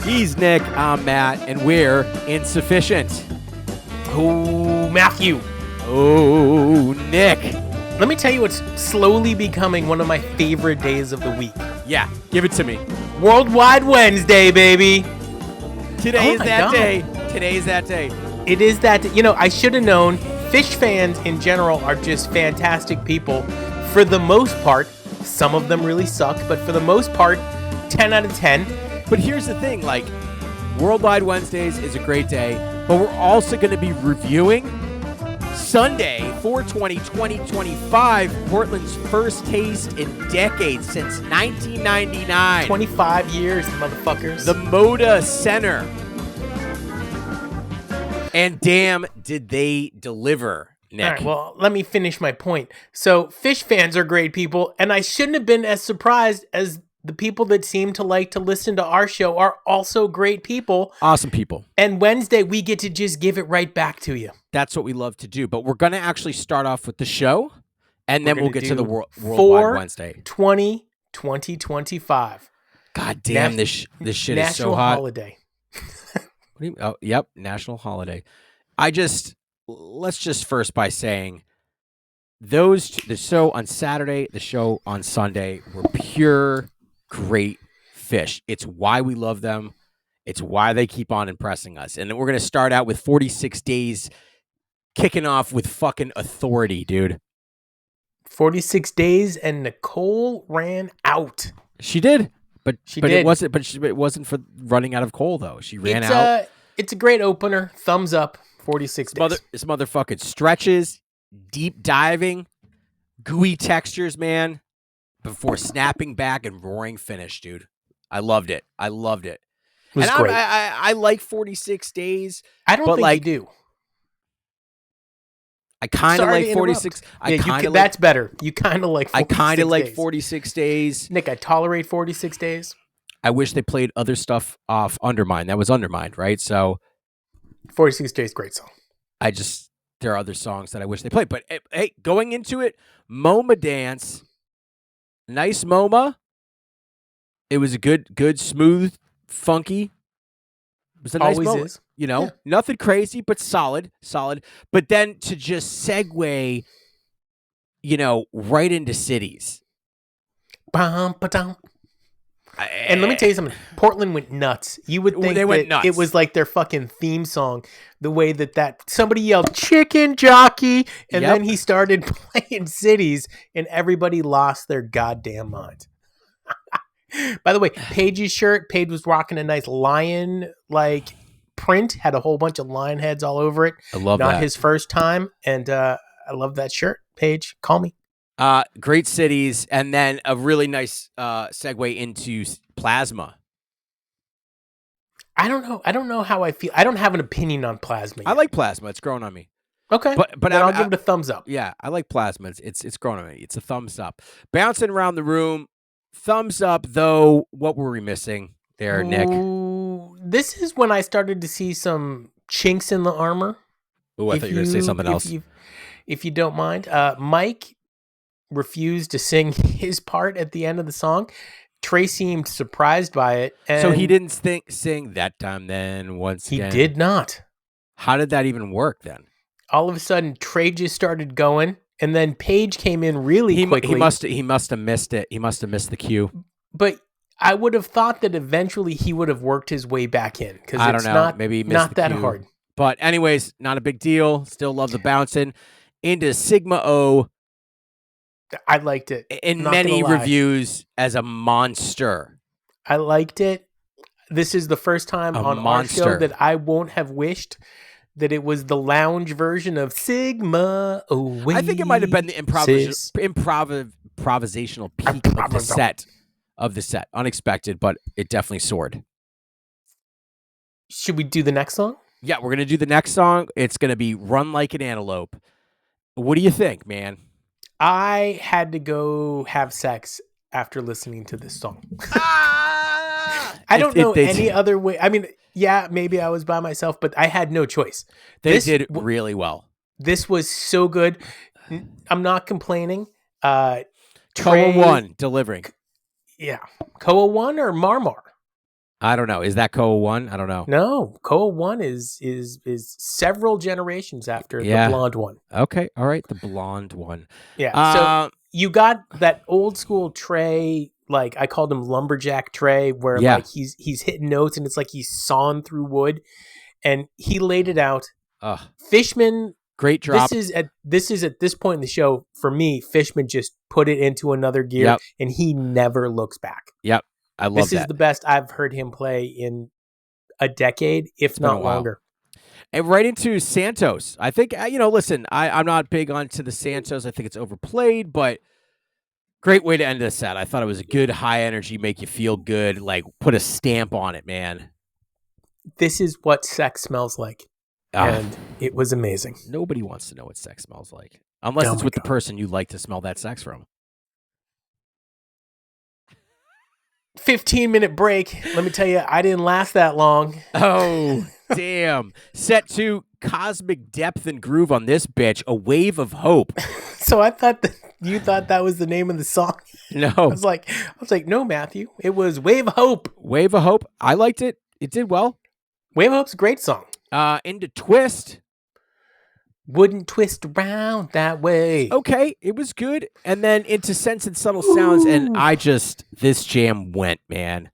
He's Nick, I'm Matt, and we're insufficient. Oh, Matthew. Oh, Nick. Let me tell you what's slowly becoming one of my favorite days of the week. Yeah, give it to me. Worldwide Wednesday, baby. Today's that day. Today's that day. It is that. You know, I should have known. Phish fans in general are just fantastic people. For the most part, some of them really suck, but for the most part, 10 out of 10. But here's the thing, like, Worldwide Wednesdays is a great day, but we're also going to be reviewing Sunday, 4/20/2025, Portland's first taste in decades since 1999. 25 years, motherfuckers. The Moda Center. And damn, did they deliver, Nick. All right, well, let me finish my point. So, Phish fans are great people, and I shouldn't have been as surprised as the people that seem to like to listen to our show are also great people. Awesome people. And Wednesday, we get to just give it right back to you. That's what we love to do. But we're going to actually start off with the show, and then we'll get to the Worldwide Wednesday. 2025. God damn, this shit is so hot. National holiday. What do you, oh, yep, national holiday. Let's just first by saying the show on Saturday, the show on Sunday were pure great Phish. It's why we love them. It's why they keep on impressing us. And then we're going to start out with 46 Days kicking off with fucking authority, dude. 46 days and Nicole ran out. She did. But did. It wasn't for running out of coal though. She ran out. It's a great opener. Thumbs up. 46 days. This motherfucking stretches, deep diving, gooey textures, man, before snapping back and roaring finish, dude. I loved it. It was and great. I like 46 Days. I don't think you do. I kind of like 46. That's better. You kind of like 46 I kind of like days. 46 Days. Nick, I tolerate 46 days. I wish they played other stuff off Undermined. That was Undermined, right? So 46 Days, great song. There are other songs that I wish they played. But hey, going into it, MoMA dance. Nice MoMA. It was a good, smooth, funky. It was a nice Always MoMA. is. You know, nothing crazy, but solid. But then to just segue, right into cities. Bum, ba-dum. And let me tell you something. Portland went nuts. You would think they went nuts. It was like their fucking theme song. The way that somebody yelled "chicken jockey" and then he started playing cities, and everybody lost their goddamn mind. By the way, Paige's shirt. Paige was rocking a nice lion print. Had a whole bunch of lion heads all over it. I love that. Not his first time, and I love that shirt. Paige, call me. Great cities, and then a really nice segue into Plasma. I don't know how I feel. I don't have an opinion on Plasma yet. I like Plasma. It's growing on me. Okay, but I'll give it a thumbs up. Yeah, I like Plasma. It's growing on me. It's a thumbs up. Bouncing around the room, thumbs up. Though, what were we missing there, Nick? This is when I started to see some chinks in the armor. Oh, I thought you were going to say something else. If you don't mind, Mike refused to sing his part at the end of the song. Trey seemed surprised by it. And so he didn't sing that time then once again? He did not. How did that even work then? All of a sudden, Trey just started going, and then Paige came in really quickly. He must have missed it. He must have missed the cue. But I would have thought that eventually he would have worked his way back in. Because I don't know. Maybe he missed not the that cue. hard. But anyways, not a big deal. Still love the bouncing. Into Sigma O. I liked it. In many reviews as a monster. I liked it. This is the first time on our show that I won't have wished that it was the lounge version of Sigma Away. I think it might have been the improvisational peak of the set. Unexpected, but it definitely soared. Should we do the next song? Yeah, we're going to do the next song. It's going to be Run Like an Antelope. What do you think, man? I had to go have sex after listening to this song. I don't know any other way. I mean, yeah, maybe I was by myself, but I had no choice. They did really well. This was so good. I'm not complaining. Koa 1 delivering. Yeah. Koa 1 or Marmar? I don't know. Is that Koa 1? I don't know. No, Koa 1 is several generations after the blonde one. Okay. All right. The blonde one. Yeah. So you got that old school Trey, like I called him lumberjack Trey, where like he's hitting notes and it's like he's sawing through wood, and he laid it out. Fishman, great drop. This is at this point in the show for me. Fishman just put it into another gear, and he never looks back. Yep. I love this is the best I've heard him play in a decade, if not longer. And right into Santos. I think, listen, I'm not big onto the Santos. I think it's overplayed, but great way to end this set. I thought it was a good high energy, make you feel good, like put a stamp on it, man. This is what sex smells like. And it was amazing. Nobody wants to know what sex smells like. Unless it's with the person you like to smell that sex from. 15-minute break. Let me tell you, I didn't last that long. Oh, damn. Set 2, cosmic depth and groove on this bitch. A wave of hope. So I thought you thought that was the name of the song. No. I was like, no, Matthew. It was Wave of Hope. Wave of Hope. I liked it. It did well. Wave of Hope's a great song. Into Twist. Wouldn't twist around that way. Okay, it was good. And then into Sense and Subtle Sounds, and this jam went, man.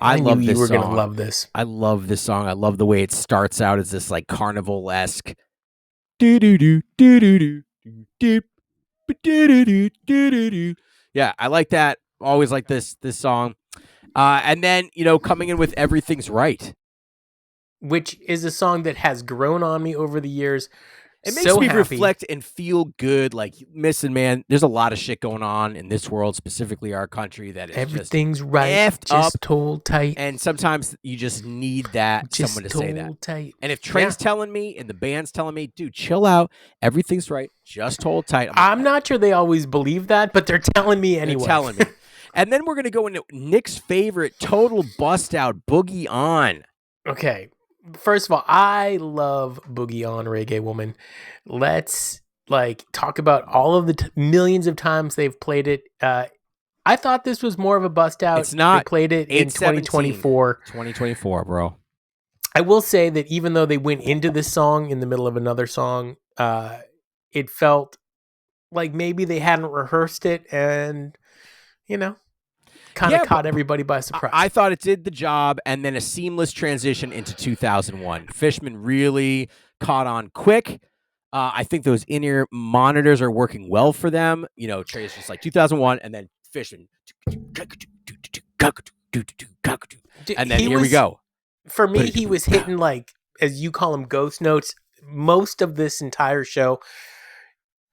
I love this song. You were going to love this. I love this song. I love the way it starts out as this like carnival-esque. Do-do-do, yeah, I like that. Always like this song. And then, coming in with Everything's Right. Which is a song that has grown on me over the years. It makes me reflect and feel good. Like, listen, man, there's a lot of shit going on in this world, specifically our country, that is everything's just right, effed just up. Hold tight. And sometimes you just need that someone to say that. Tight. And if Trey's telling me and the band's telling me, dude, chill out, everything's right, just hold tight. I'm not sure they always believe that, but they're telling me anyway. They're telling me. And then we're gonna go into Nick's favorite total bust out, Boogie On. Okay. First of all, I love Boogie On, Reggae Woman. Let's talk about all of the millions of times they've played it. I thought this was more of a bust out. It's not. They played it in 2024. 2024, bro. I will say that even though they went into this song in the middle of another song, it felt like maybe they hadn't rehearsed it and, kind of caught everybody by surprise. I thought it did the job, and then a seamless transition into 2001. Fishman really caught on quick. I think those in-ear monitors are working well for them. Trey's just like 2001, and then Fishman. And then here we go. For me, he was hitting, as you call them, ghost notes most of this entire show.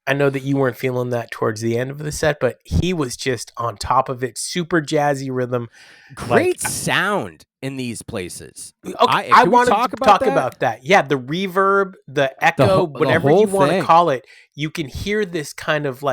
I know that you weren't feeling that towards the end of the set, but he was just on top of it. Super jazzy rhythm. Great sound in these places. Okay, I want to talk about that. Yeah, the reverb, the echo, whatever you want to call it. You can hear this kind of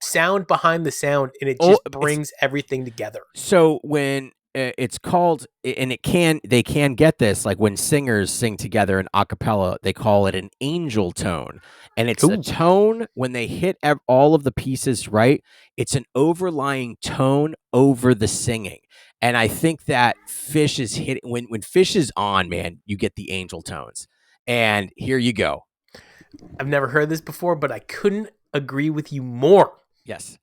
sound behind the sound, and it just brings everything together. So when it's called, and they can get this, like when singers sing together in a cappella, they call it an angel tone. And it's a tone when they hit all of the pieces right. It's an overlying tone over the singing. And I think that Phish is hitting, when Phish is on, man, you get the angel tones. And here you go. I've never heard this before, but I couldn't agree with you more. Yes.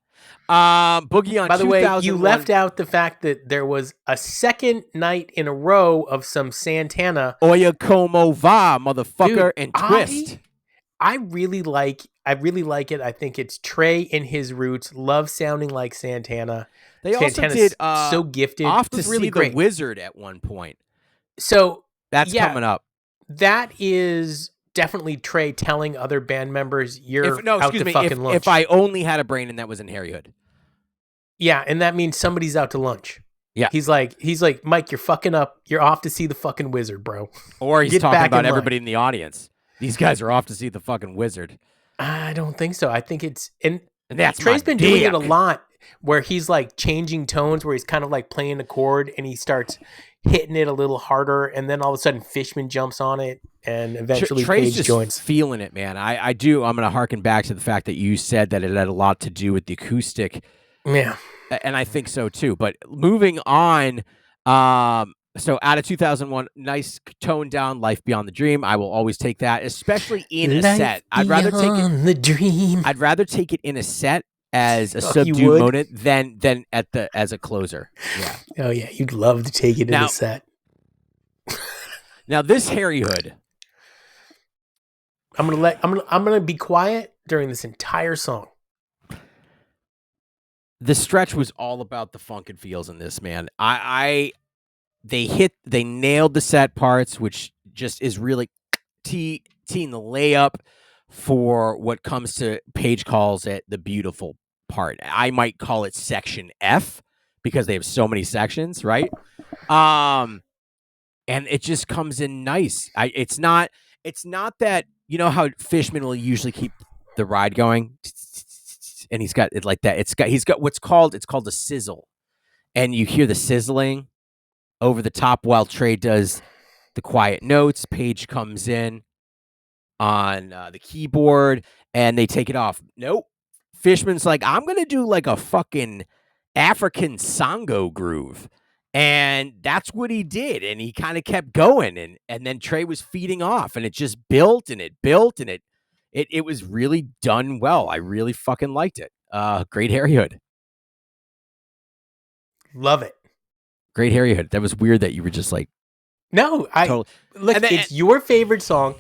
Boogie On. By the way, you left out the fact that there was a second night in a row of some Santana. Oya como va, motherfucker, and Twist. I really like it. I think it's Trey in his roots. Love sounding like Santana. They also did so gifted. Off to really see great. the Wizard at one point. So that's coming up. That is definitely Trey telling other band members, "You're out to fucking lunch." If I only had a brain and that was in Harry Hood. Yeah, and that means somebody's out to lunch. Yeah, he's like, Mike, you're fucking up. You're off to see the fucking Wizard, bro. Or he's talking about everybody in the audience. These guys are off to see the fucking Wizard. I don't think so. I think it's and that's Trey's been doing it a lot, where he's changing tones, where he's kind of playing a chord and he starts hitting it a little harder, and then all of a sudden Fishman jumps on it, and eventually Trey's Page just joins. Feeling it, man. I do. I'm going to harken back to the fact that you said that it had a lot to do with the acoustic. Yeah, and I think so too. But moving on, So out of 2001, nice toned down Life Beyond the Dream. I will always take that, especially in a set. I'd rather take it. The dream. I'd rather take it in a set as a You subdued would? moment than as a closer. Yeah. Oh yeah, you'd love to take it in a set. Now this Harry Hood. I'm gonna be quiet during this entire song. The stretch was all about the funk and feels in this, man. They nailed the set parts, which just is really teeing the layup for what comes to Page calls it the beautiful part. I might call it section F because they have so many sections, right? And it just comes in nice. It's not that, you know how Fishman will usually keep the ride going, and he's got it like that. He's got what's called a sizzle, and you hear the sizzling over the top while Trey does the quiet notes. Page comes in on the keyboard and they take it off. Nope. Fishman's like, I'm going to do like a fucking African Sango groove. And that's what he did. And he kind of kept going. And then Trey was feeding off and it just built and it was really done well. I really fucking liked it. Great Harry Hood. Love it. Great Harry Hood. That was weird that you were just like, no, look, it's your favorite song,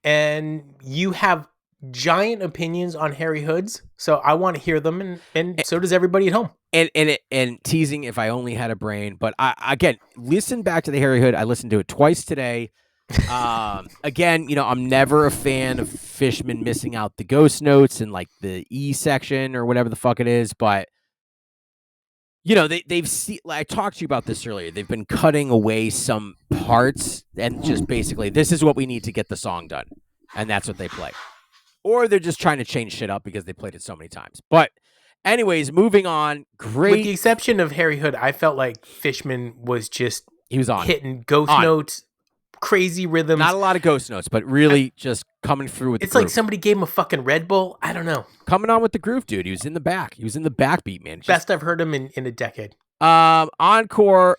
and you have giant opinions on Harry Hoods, so I want to hear them, and so does everybody at home. And teasing if I only had a brain, but again, listen back to the Harry Hood. I listened to it twice today. Again, I'm never a fan of Fishman missing out the ghost notes and like the E section or whatever the fuck it is, but they've seen, I talked to you about this earlier. They've been cutting away some parts and just basically, this is what we need to get the song done. And that's what they play. Or they're just trying to change shit up because they played it so many times. But anyways, moving on. Great. With the exception of Harry Hood, I felt like Fishman was he was on hitting ghost notes, crazy rhythms. Not a lot of ghost notes, but really just coming through with the groove. It's like somebody gave him a fucking Red Bull. I don't know. Coming on with the groove, dude. He was in the back. He was in the backbeat, man. Best I've heard him in a decade. Encore,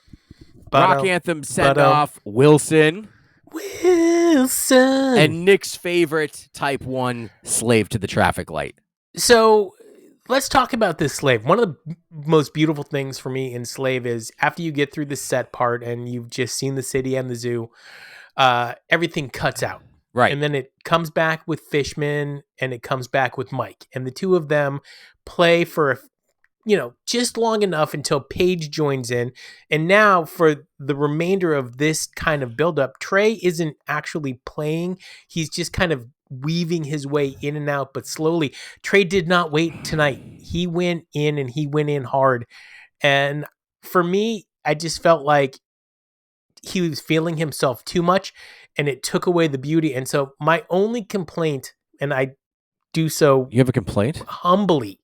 rock anthem, send off, Wilson. And Nick's favorite Type 1, Slave to the Traffic Light. So let's talk about this Slave. One of the most beautiful things for me in Slave is after you get through the set part and you've just seen the city and the zoo, everything cuts out. Right. And then it comes back with Fishman and it comes back with Mike. And the two of them play for, just long enough until Page joins in. And now for the remainder of this kind of buildup, Trey isn't actually playing. He's just kind of weaving his way in and out, but slowly. Trey did not wait tonight. He went in and he went in hard. And for me, I just felt like he was feeling himself too much and it took away the beauty. And so my only complaint, and I do so... You have a complaint? Humbly,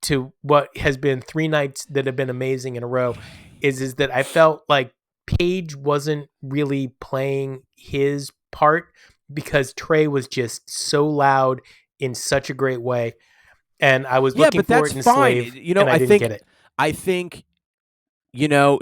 to what has been 3 nights that have been amazing in a row, is that I felt like Page wasn't really playing his part because Trey was just so loud in such a great way. And I was looking for it in Slave, and I didn't get it. I think,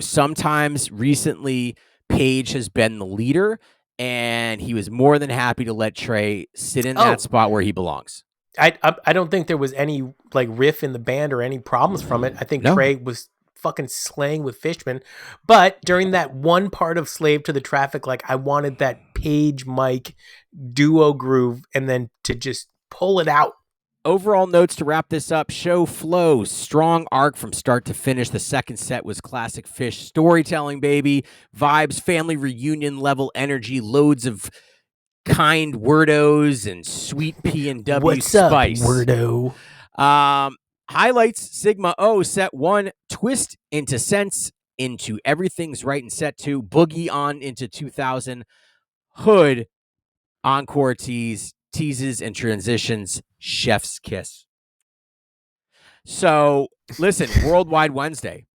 sometimes recently Page has been the leader, and he was more than happy to let Trey sit in that spot where he belongs. I don't think there was any like riff in the band or any problems from it. I think Trey was fucking slaying with Fishman. But during that one part of Slave to the Traffic, like I wanted that Page Mike duo groove and then to just pull it out. Overall notes to wrap this up. Show flow, strong arc from start to finish. The second set was classic Phish storytelling, baby. Vibes, family reunion level energy, loads of kind wordos and sweet P&W What's spice. Up, wordo? Highlights, Sigma O, set 1, twist into sense into everything's right in set 2, boogie on into 2000, Hood, encore teases and transitions, chef's kiss. So, listen, Worldwide Wednesday.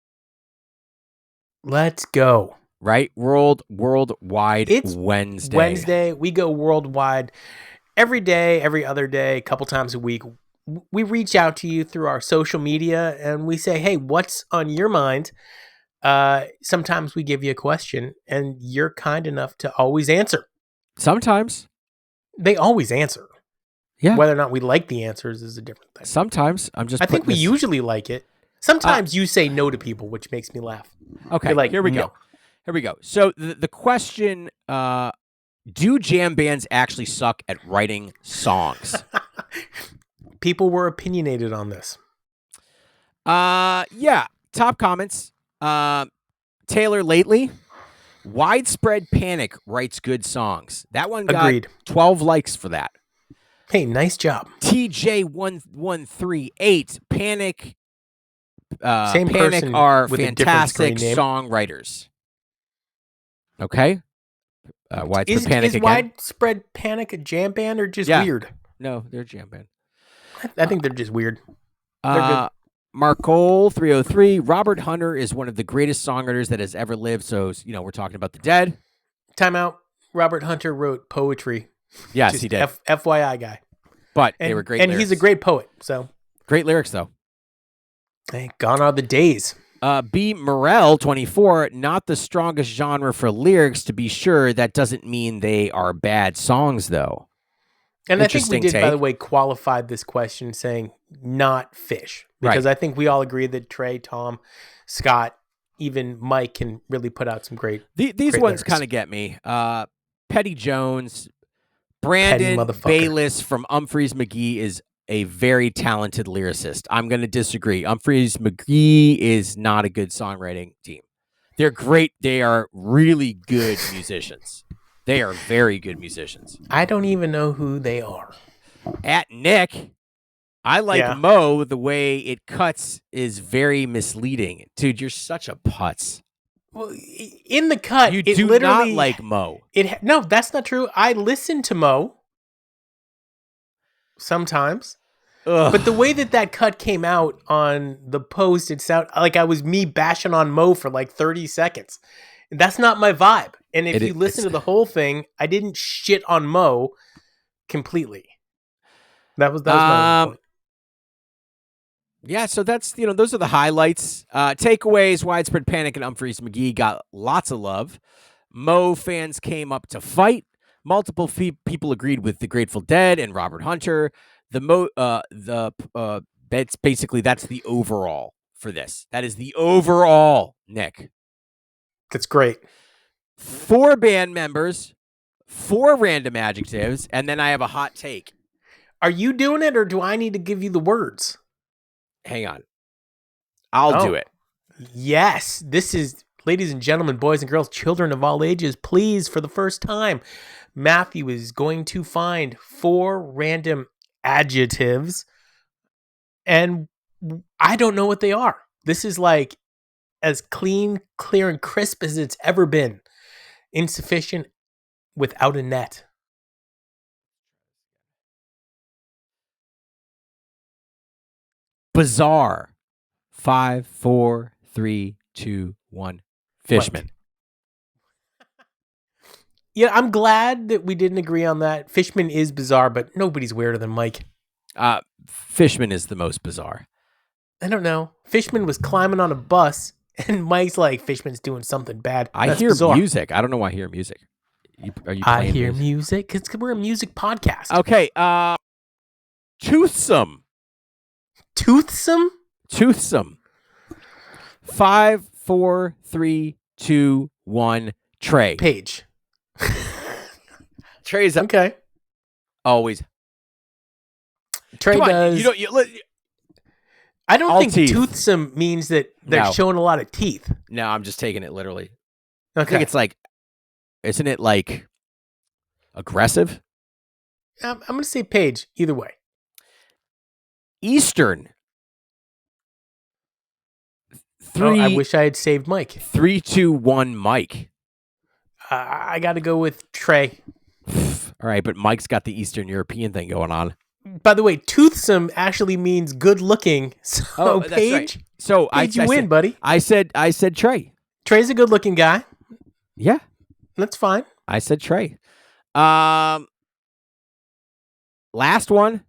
Let's go. Right? Worldwide it's Wednesday. Wednesday. We go worldwide every day, every other day, a couple times a week. We reach out to you through our social media and we say, hey, what's on your mind? Sometimes we give you a question, and you're kind enough to always answer. Sometimes. They always answer. Yeah. Whether or not we like the answers is a different thing. Sometimes. I think we usually like it. Sometimes you say no to people, which makes me laugh. Okay, like, here we no. go. Here we go. So the question, do jam bands actually suck at writing songs? People were opinionated on this. Yeah. Top comments. Taylor Lately. Widespread Panic writes good songs. That one got Agreed. 12 likes for that. Hey, nice job. TJ1138. Panic. Same Panic person are with fantastic a different screen name. songwriters. Widespread Panic is again. Widespread Panic a jam band or just weird? No, they're a jam band. I think they're just weird. They're good. Mark Cole 303. Robert Hunter is one of the greatest songwriters that has ever lived. So we're talking about the dead. Time out. Robert Hunter wrote poetry. Yes, he did. FYI guy. But they were great. And lyrics. he's a great poet. So great lyrics though. Hey, gone are the days. B. Morel 24. Not the strongest genre for lyrics, to be sure. That doesn't mean they are bad songs though. And I think we did, by the way, qualified this question saying not Phish. Because I think we all agree that Trey, Tom, Scott, even Mike can really put out some great These ones kind of get me. Petty Jones, Brandon Bayless from Humphreys McGee is a very talented lyricist. I'm going to disagree. Humphreys McGee is not a good songwriting team. They're great. They are really good musicians. They are very good musicians. I don't even know who they are. At Nick, I like Mo. The way it cuts is very misleading. Dude, you're such a putz. Well, in the cut, you do not like Mo. No, that's not true. I listen to Mo sometimes. Ugh. But the way that cut came out on the post, it sounded like I was me bashing on Mo for like 30 seconds. That's not my vibe. And if you listen to the whole thing, I didn't shit on Mo completely. That was my point. Yeah, so that's, those are the highlights. Takeaways, Widespread Panic and Humphreys McGee got lots of love. Mo fans came up to fight. Multiple people agreed with the Grateful Dead and Robert Hunter. That's basically, that's the overall for this. That is the overall, Nick. That's great. 4 band members, 4 random adjectives, and then I have a hot take. Are you doing it, or do I need to give you the words? Hang on. I'll do it. Yes. This is, ladies and gentlemen, boys and girls, children of all ages, please, for the first time, Matthew is going to find 4 random adjectives, and I don't know what they are. This is like as clean, clear, and crisp as it's ever been. Insufficient without a net. Bizarre. 5, 4, 3, 2, 1. Fishman. Yeah, I'm glad that we didn't agree on that. Fishman is bizarre, but nobody's weirder than Mike. Fishman is the most bizarre. I don't know. Fishman was climbing on a bus, and Mike's like, Fishman's doing something bad. I hear bizarre. Music. I don't know why I hear music. Are you I hear music because we're a music podcast. Okay. Toothsome. Toothsome? Toothsome. 5, 4, 3, 2, 1. Trey. Page. Trey's okay. Always. Trey does. I don't think teeth. Toothsome means that they're showing a lot of teeth. No, I'm just taking it literally. Okay. I think it's like, isn't it like aggressive? I'm going to say Page either way. Eastern. 3. I wish I had saved Mike. 3, 2, 1. Mike. I got to go with Trey. All right, but Mike's got the Eastern European thing going on. By the way, toothsome actually means good looking. So that's Paige, right. So Paige, you win, buddy. I said Trey. Trey's a good looking guy. Yeah, that's fine. I said Trey. Last one.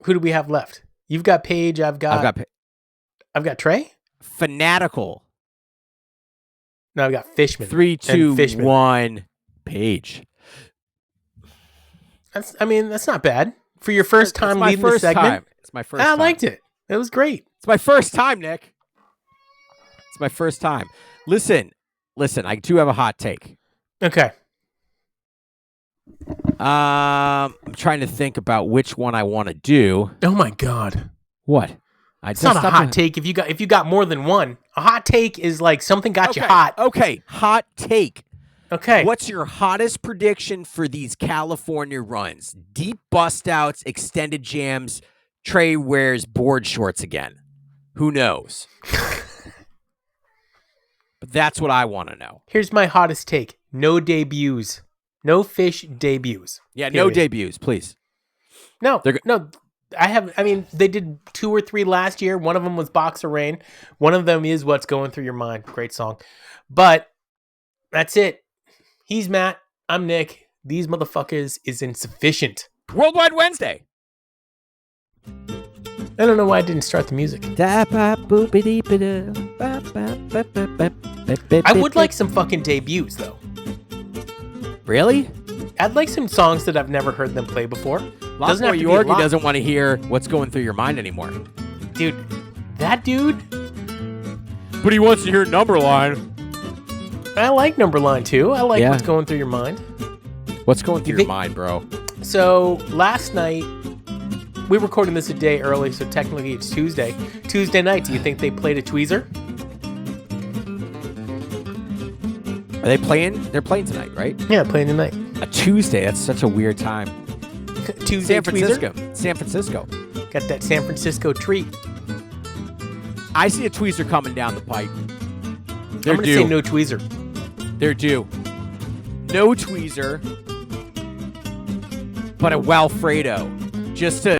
Who do we have left? You've got Paige. I've got Trey. Fanatical. No, we got Fishman. 3, 2, Fishman. 1. Page. That's not bad for your first time leading the segment. It's my first time. I liked it. It was great. It's my first time, Nick. It's my first time. Listen. I do have a hot take. Okay. I'm trying to think about which one I want to do. Oh my God. What? It's not a hot take if you got more than one. A hot take is like something got you hot. Okay, hot take. Okay. What's your hottest prediction for these California runs? Deep bust outs, extended jams, Trey wears board shorts again. Who knows? But that's what I want to know. Here's my hottest take. No debuts. No Phish debuts. Yeah, no debuts, please. No. They did 2 or 3 last year. One of them was Boxer Rain. One of them is What's Going Through Your Mind. Great song. But that's it. He's Matt. I'm Nick. These motherfuckers is insufficient. Worldwide Wednesday. I don't know why I didn't start the music. I would like some fucking debuts, though. Really? I'd like some songs that I've never heard them play before. Lost Boy Yorkie doesn't want to hear What's Going Through Your Mind anymore. Dude, that dude... But he wants to hear Numberline. I like Numberline, too. I like What's Going Through Your Mind. What's going through your mind, bro? So, last night... We're recording this a day early, so technically it's Tuesday. Tuesday night, do you think they played a tweezer? Are they playing? They're playing tonight, right? Yeah, playing tonight. A Tuesday. That's such a weird time. Tuesday San Francisco. tweezer? San Francisco. Got that San Francisco treat. I see a tweezer coming down the pipe. They're I'm going to say no tweezer. They're due. No tweezer, but a Walfredo. Just to